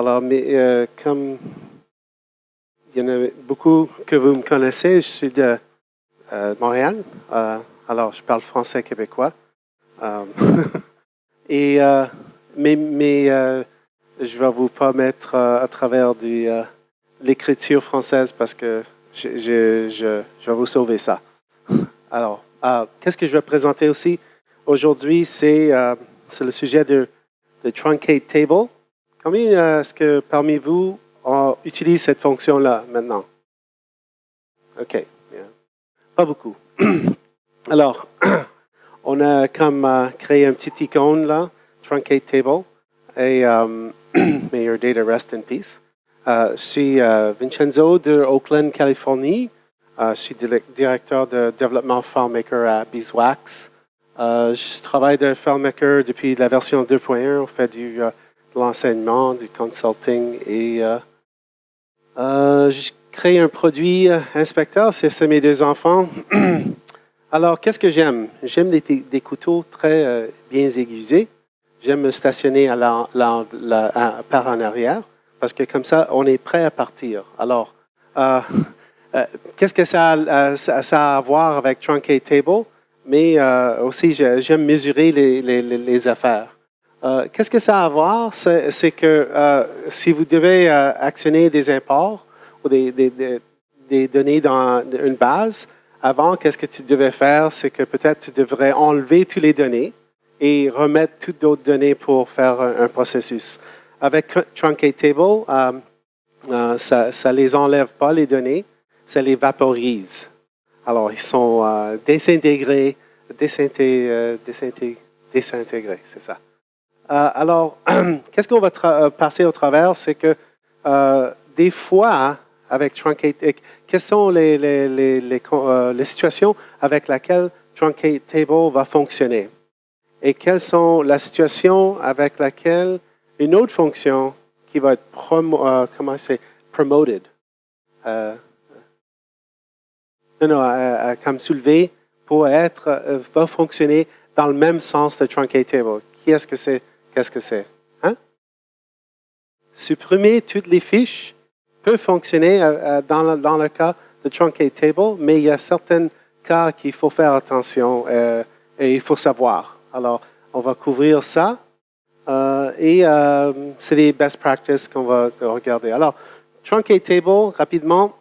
Alors, mais comme il y en a beaucoup que vous me connaissez, je suis de Montréal. Alors, je parle français québécois. Euh, et, mais je ne vais vous pas mettre à travers l'écriture française parce que je vais vous sauver ça. Alors, qu'est-ce que je vais présenter aussi aujourd'hui? C'est le sujet de truncate table. Combien est-ce que parmi vous utilisent cette fonction-là maintenant? OK. Yeah. Pas beaucoup. Alors, on a comme créé un petit icône là, truncate table, et may your data rest in peace. Je suis Vincenzo de Oakland, Californie. Je suis directeur de développement FileMaker à Beeswax. Je travaille de FileMaker depuis la version 2.1. On fait de l'enseignement, du consulting et je crée un produit inspecteur. C'est mes deux enfants. Alors, qu'est-ce que j'aime? J'aime des couteaux très bien aiguisés. J'aime me stationner par en arrière parce que comme ça, on est prêt à partir. Alors, qu'est-ce que ça a à voir avec Truncate Table? Mais aussi, j'aime mesurer les affaires. Qu'est-ce que ça a à voir? C'est que si vous devez actionner des imports ou des données dans une base, avant, qu'est-ce que tu devais faire? C'est que peut-être tu devrais enlever toutes les données et remettre toutes d'autres données pour faire un processus. Avec Truncate Table, ça ne les enlève pas, les données, ça les vaporise. Alors, ils sont désintégrés, c'est ça. Alors, qu'est-ce qu'on va passer au travers? C'est que des fois, avec Truncate, quelles sont les situations avec lesquelles Truncate Table va fonctionner? Et quelles sont les situations avec lesquelles une autre fonction qui va être promoted, comme soulevé pour va fonctionner dans le même sens de Truncate Table. Qui est-ce que c'est? Qu'est-ce que c'est? Hein? Supprimer toutes les fiches peut fonctionner dans le cas de Truncate Table, mais il y a certains cas qu'il faut faire attention et il faut savoir. Alors, on va couvrir ça et c'est des best practices qu'on va regarder. Alors, Truncate Table, rapidement,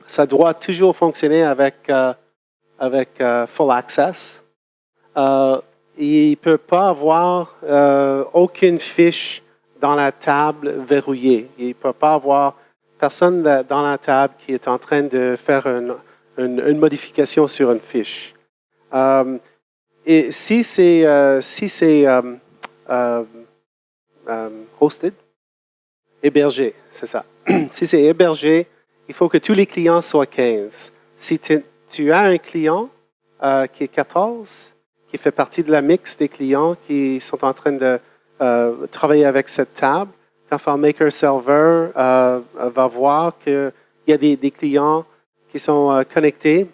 ça doit toujours fonctionner avec full access. Il ne peut pas avoir aucune fiche dans la table verrouillée. Il ne peut pas avoir personne dans la table qui est en train de faire une modification sur une fiche. Et si c'est hosted, hébergé, c'est ça. Si c'est hébergé, il faut que tous les clients soient 15. Si tu as un client qui est 14, qui fait partie de la mix des clients qui sont en train de travailler avec cette table, quand FileMaker Server va voir qu'il y a des clients qui sont connectés,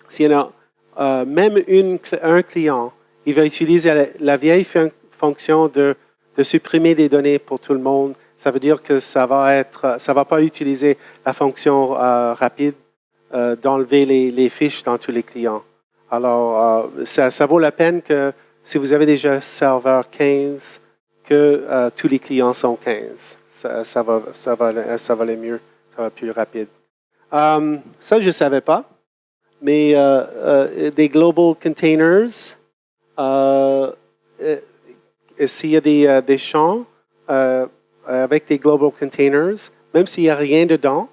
s'il y en a même un client, il va utiliser la vieille fonction de supprimer des données pour tout le monde. Ça veut dire que ça va pas utiliser la fonction rapide d'enlever les fiches dans tous les clients. Alors, ça vaut la peine que si vous avez déjà serveur 15, que tous les clients sont 15. Ça va aller mieux, ça va plus rapide. Ça, je ne savais pas, mais des global containers, s'il y a des champs avec des global containers, même s'il n'y a rien dedans,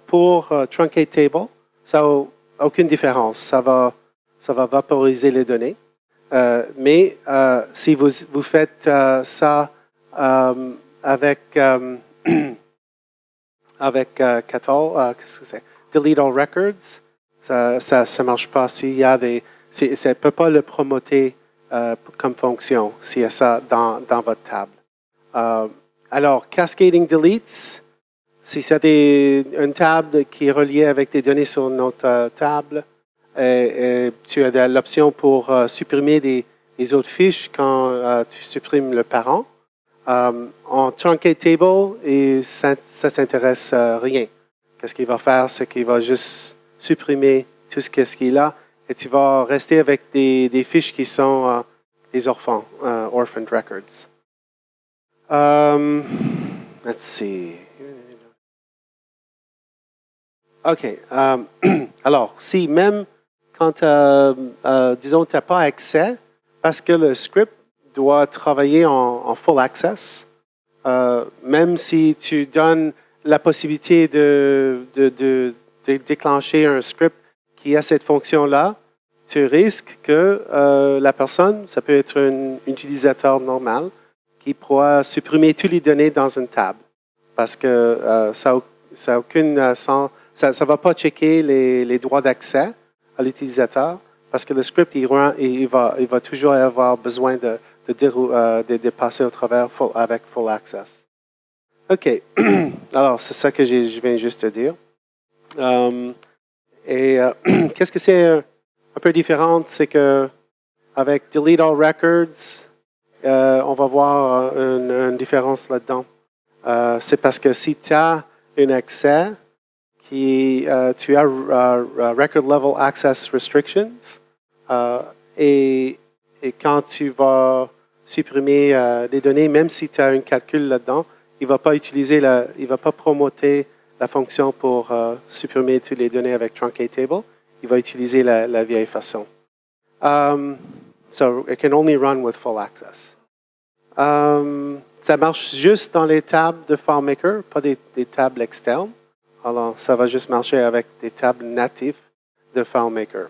pour Truncate Table, ça n'a aucune différence. Ça va vaporiser les données. Mais si vous faites ça avec 14, qu'est-ce que c'est? Delete all records, ça ne marche pas. S'il y a ça ne peut pas le promoter comme fonction s'il y a ça dans votre table. Alors, cascading deletes, si c'est une table qui est reliée avec des données sur notre table, et tu as l'option pour supprimer des autres fiches quand tu supprimes le parent. en truncate table, et ça ne s'intéresse à rien. Qu'est-ce qu'il va faire, c'est qu'il va juste supprimer tout ce qui est là, et tu vas rester avec des fiches qui sont des orphaned records. Let's see. OK. Alors, si même quand, disons, tu n'as pas accès, parce que le script doit travailler en full access, même si tu donnes la possibilité de déclencher un script qui a cette fonction-là, tu risques que la personne, ça peut être un utilisateur normal, qui pourra supprimer toutes les données dans une table. Parce que ça va pas checker les droits d'accès à l'utilisateur, parce que le script, il va toujours avoir besoin de passer au travers avec full access. OK. Alors, c'est ça que je viens juste de dire. Qu'est-ce que c'est un peu différent, c'est que avec Delete All Records, on va voir une différence là-dedans. C'est parce que si tu as un accès, tu as Record Level Access Restrictions, et quand tu vas supprimer des données, même si tu as un calcul là-dedans, il ne va pas promoter la fonction pour supprimer toutes les données avec Truncate Table. Il va utiliser la vieille façon. So it can only run with full access. Ça marche juste dans les tables de FileMaker, pas des tables externes. Alors, ça va juste marcher avec des tables natives de FileMaker.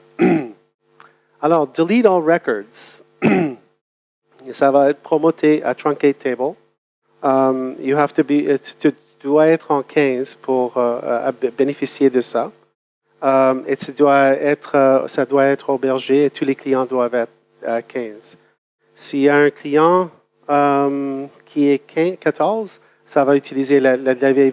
Alors, Delete All Records. Ça va être promoté à Truncate Table. Tu dois être en 15 pour bénéficier de ça. Et ça doit être hébergé et tous les clients doivent être à 15. S'il y a un client qui est 14, ça va utiliser la vieille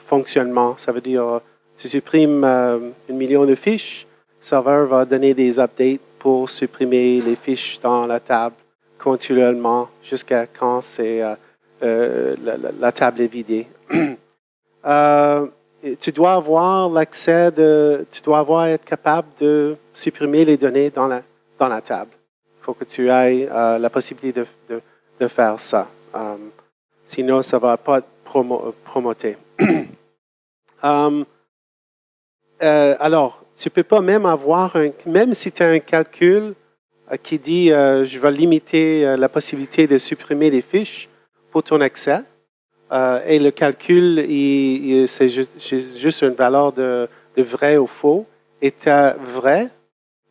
fonctionnement. Ça veut dire, tu supprimes 1 million de fiches, le serveur va donner des updates pour supprimer les fiches dans la table continuellement jusqu'à quand la table est vidée. Tu dois être capable de supprimer les données dans la table. Il faut que tu aies la possibilité de faire ça. Sinon, ça ne va pas être promoté. Alors, tu ne peux pas même même si tu as un calcul qui dit je vais limiter la possibilité de supprimer les fiches pour ton accès, et le calcul, c'est juste une valeur de vrai ou faux, et tu as vrai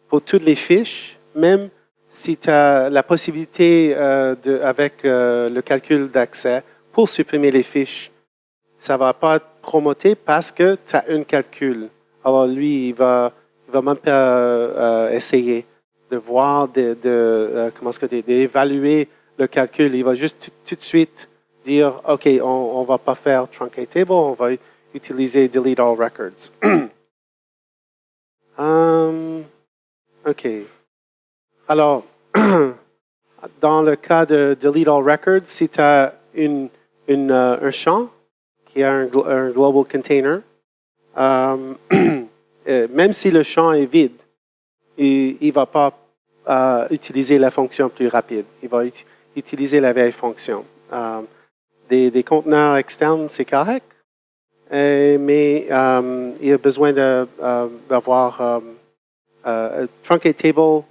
pour toutes les fiches, même si tu as la possibilité avec le calcul d'accès pour supprimer les fiches, ça ne va pas être promoté parce que tu as un calcul. Alors lui, il va même pas essayer de voir, d'évaluer le calcul. Il va juste tout de suite dire, OK, on ne va pas faire Truncate Table, on va utiliser Delete All Records. OK. Alors, dans le cas de Delete All Records, si tu as un champ qui a un global container, même si le champ est vide, il ne va pas utiliser la fonction plus rapide. Il va utiliser la vieille fonction. Des conteneurs externes, c'est correct, mais il a besoin d'avoir Truncate Table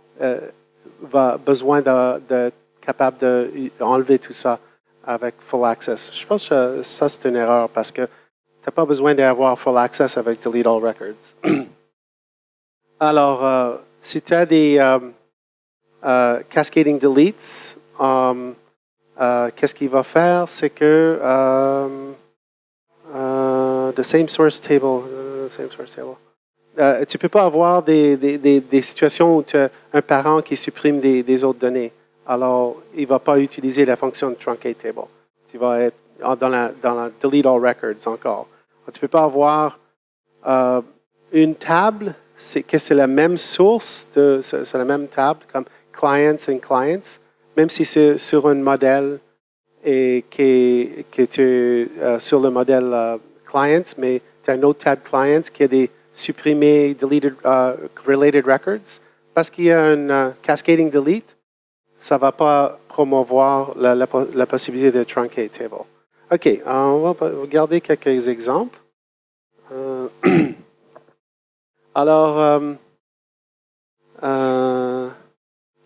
va besoin d'être capable d'enlever tout ça avec Full Access. Je pense que ça, c'est une erreur parce que tu n'as pas besoin d'avoir Full Access avec Delete All Records. Alors, si tu as des cascading deletes, qu'est-ce qu'il va faire? C'est que the same source table. Tu ne peux pas avoir des situations où tu as un parent qui supprime des autres données. Alors, il ne va pas utiliser la fonction de Truncate Table. Tu vas être dans la Delete All Records encore. Tu ne peux pas avoir une table, c'est la même source, c'est la même table comme clients and clients, même si c'est sur un modèle et que tu es sur le modèle clients, mais tu as un autre tab clients qui a des supprimés, deleted, related records. Parce qu'il y a un cascading delete, ça ne va pas promouvoir la possibilité de truncate table. OK, on va regarder quelques exemples. Alors,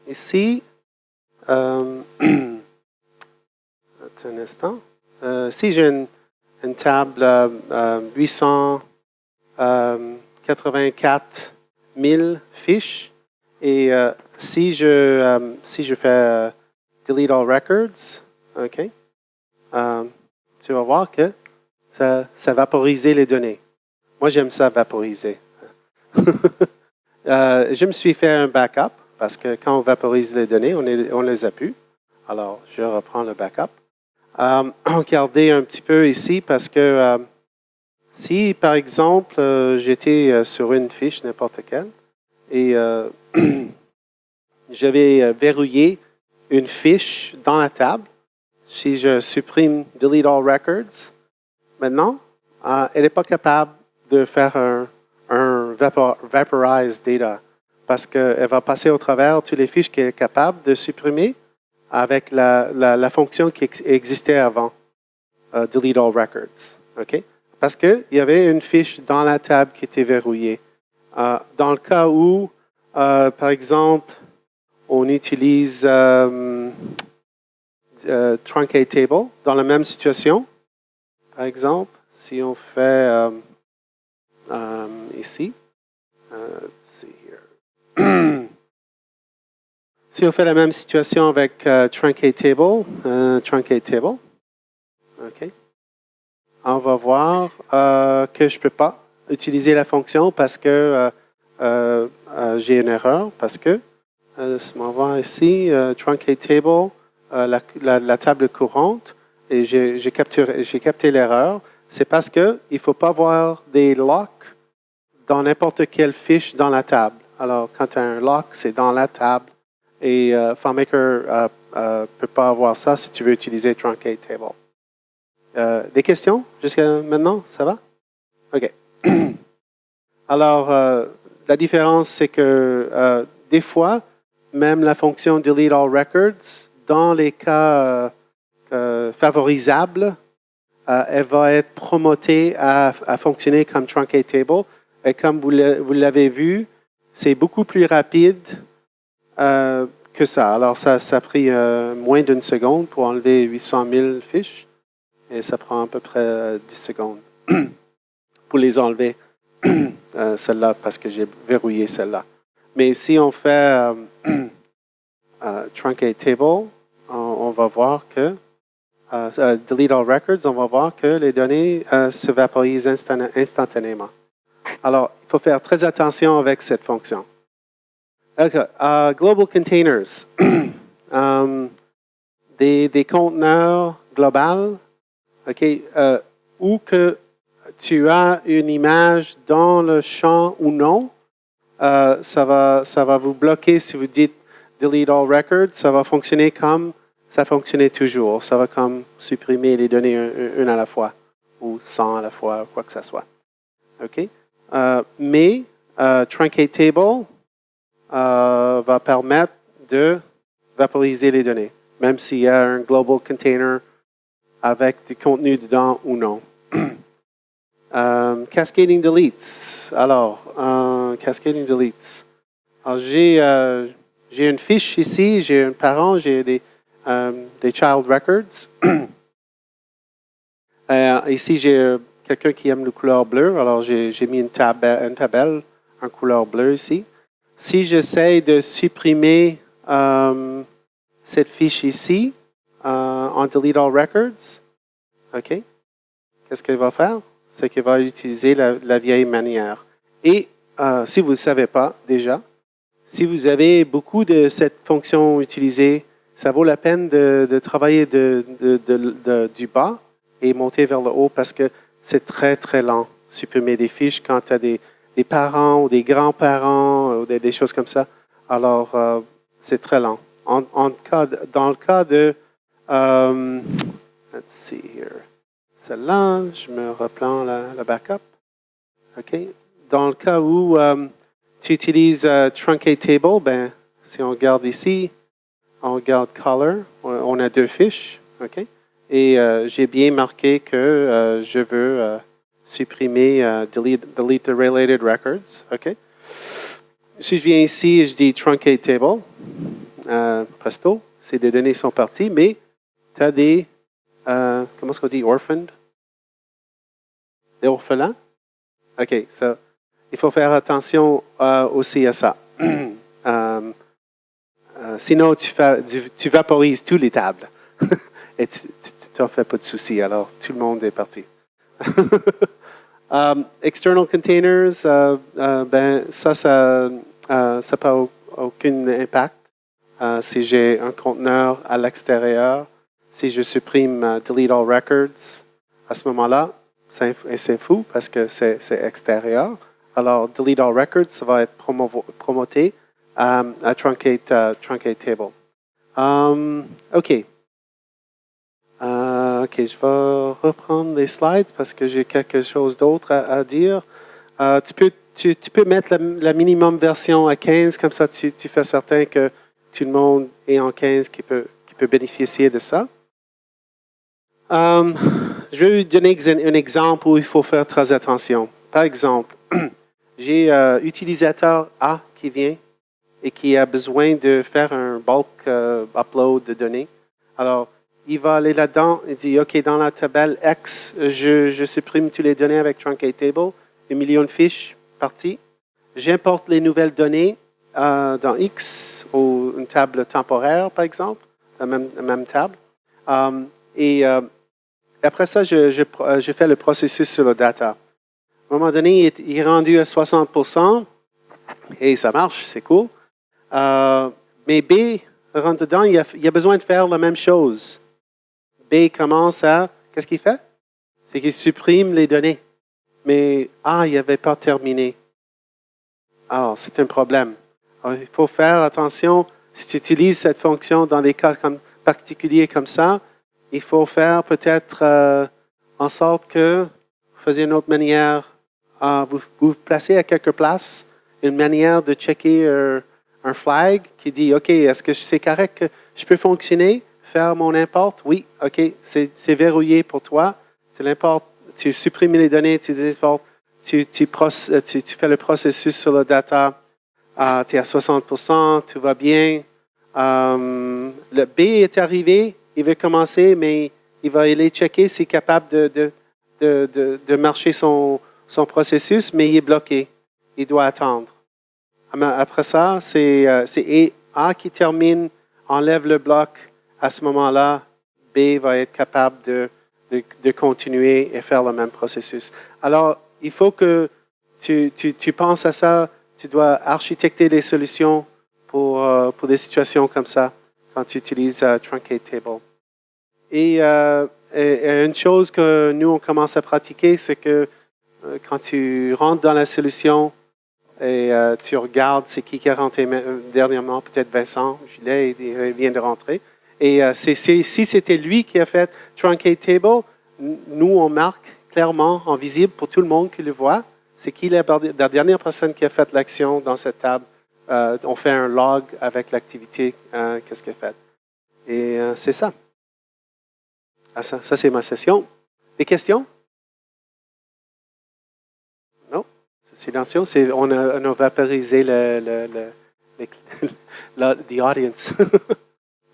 ici, attends un instant. Si j'ai une table 884 000 fiches, et si je fais delete all records, OK, tu vas voir que ça vaporise les données. Moi, j'aime ça vaporiser. Je me suis fait un backup parce que quand on vaporise les données, on les a plus. Alors, je reprends le backup. Regardez un petit peu ici parce que si, par exemple, j'étais sur une fiche, n'importe quelle, et j'avais verrouillé une fiche dans la table, si je supprime Delete All Records, maintenant, elle n'est pas capable de faire un Vaporize Data parce qu'elle va passer au travers toutes les fiches qu'elle est capable de supprimer avec la fonction qui existait avant, Delete All Records. OK? Parce qu'il y avait une fiche dans la table qui était verrouillée. Dans le cas où, par exemple, on utilise Truncate Table, dans la même situation, par exemple, si on fait ici, let's see here. Si on fait la même situation avec Truncate Table, OK. On va voir que je ne peux pas utiliser la fonction parce que j'ai une erreur, parce que, laisse-moi voir ici, Truncate Table, la table courante, et j'ai capté l'erreur. C'est parce qu'il ne faut pas avoir des locks dans n'importe quelle fiche dans la table. Alors, quand tu as un lock, c'est dans la table. Et FileMaker ne peut pas avoir ça si tu veux utiliser Truncate Table. Des questions jusqu'à maintenant? Ça va? OK. Alors, la différence, c'est que des fois, même la fonction Delete All Records, dans les cas favorisables, elle va être promotée à fonctionner comme Truncate Table. Et comme vous l'avez vu, c'est beaucoup plus rapide que ça. Alors, ça a pris moins d'une seconde pour enlever 800 000 fiches. Et ça prend à peu près 10 secondes pour les enlever, celle-là, parce que j'ai verrouillé celle-là. Mais si on fait Truncate Table, on va voir que Delete All Records, on va voir que les données se vaporisent instantanément. Alors, il faut faire très attention avec cette fonction. Okay. Global Containers. Des conteneurs globaux. OK, ou que tu as une image dans le champ ou non, ça va vous bloquer si vous dites Delete All Records. Ça va fonctionner comme ça fonctionnait toujours. Ça va comme supprimer les données une à la fois ou 100 à la fois, quoi que ce soit. OK? Mais Truncate Table va permettre de vaporiser les données, même s'il y a un Global Container avec du contenu dedans ou non. Cascading deletes. Alors, cascading deletes. Alors, j'ai une fiche ici, j'ai un parent, j'ai des child records. Ici, j'ai quelqu'un qui aime la couleur bleue, alors j'ai mis une tabelle en couleur bleue ici. Si j'essaie de supprimer cette fiche ici, en Delete All Records, OK? Qu'est-ce qu'il va faire? C'est qu'il va utiliser la vieille manière. Et si vous ne le savez pas déjà, si vous avez beaucoup de cette fonction utilisée, ça vaut la peine de travailler du bas et monter vers le haut parce que c'est très, très lent, supprimer des fiches quand tu as des parents ou des grands-parents ou des choses comme ça. Alors, c'est très lent. Dans le cas de let's see here. Celle-là, je me reprends le backup. OK. Dans le cas où tu utilises Truncate Table, ben, si on regarde ici, on regarde Color, on a deux fiches. OK. Et j'ai bien marqué que je veux supprimer delete the related records. OK. Si je viens ici et je dis Truncate Table, presto, ces deux données sont parties, mais tu as des, comment est-ce qu'on dit, orphaned? Des orphelins? OK, ça, il faut faire attention aussi à ça. Sinon, tu vaporises toutes les tables. Et tu t'en fais pas de soucis, alors tout le monde est parti. External containers, ben, ça n'a pas aucun impact. Si j'ai un conteneur à l'extérieur, si je supprime Delete All Records, à ce moment-là, c'est fou parce que c'est extérieur. Alors, Delete All Records, ça va être promoté à Truncate Table. OK. OK, je vais reprendre les slides parce que j'ai quelque chose d'autre à dire. Tu peux mettre la minimum version à 15, comme ça tu fais certain que tout le monde est en 15 qui peut bénéficier de ça. Je vais vous donner un exemple où il faut faire très attention. Par exemple, j'ai utilisateur A qui vient et qui a besoin de faire un bulk upload de données. Alors, il va aller là-dedans et dit, OK, dans la tabelle X, je supprime toutes les données avec Truncate Table, 1 million de fiches, parti. J'importe les nouvelles données dans X, ou une table temporaire, par exemple, la même table. Et après ça, je fais le processus sur le data. À un moment donné, il est rendu à 60%, et ça marche, c'est cool. Mais B rentre dedans, il a besoin de faire la même chose. B commence à... Qu'est-ce qu'il fait? C'est qu'il supprime les données. Mais A, il n'avait pas terminé. Alors, c'est un problème. Alors, il faut faire attention. Si tu utilises cette fonction dans des cas particuliers comme ça, il faut faire peut-être en sorte que vous faisiez une autre manière. Vous placez à quelque place une manière de checker un flag qui dit, OK, est-ce que c'est correct que je peux fonctionner, faire mon import? Oui, OK, c'est verrouillé pour toi. Tu l'importes, tu supprimes les données, tu les importes, tu fais le processus sur le data, tu es à 60%, tout va bien. Le B est arrivé, il veut commencer, mais il va aller checker s'il est capable de marcher son processus, mais il est bloqué. Il doit attendre. Après ça, c'est A qui termine, enlève le bloc. À ce moment-là, B va être capable de continuer et faire le même processus. Alors, il faut que tu penses à ça. Tu dois architecter des solutions pour des situations comme ça quand tu utilises Truncate Table. Et une chose que nous, on commence à pratiquer, c'est que quand tu rentres dans la solution et tu regardes c'est qui a rentré dernièrement, peut-être Vincent Gillet, il vient de rentrer. Et si c'était lui qui a fait Truncate Table, nous, on marque clairement en visible pour tout le monde qui le voit, c'est qui la dernière personne qui a fait l'action dans cette table. On fait un log avec l'activité, qu'est-ce qu'elle a fait. Et c'est ça. Ça, c'est ma session. Des questions? Non? C'est silencieux. On a vaporisé the audience.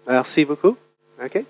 Merci beaucoup. OK?